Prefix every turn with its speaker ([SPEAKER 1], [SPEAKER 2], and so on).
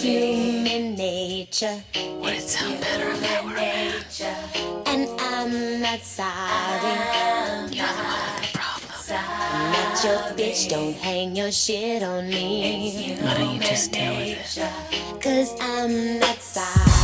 [SPEAKER 1] human nature.
[SPEAKER 2] Would it sound better if I were a man?
[SPEAKER 1] And I'm not sorry.
[SPEAKER 2] You're the one with the problem.
[SPEAKER 1] I'm not your bitch, don't hang your shit on me.
[SPEAKER 2] Why don't you just deal with it?
[SPEAKER 1] 'Cause I'm not sorry.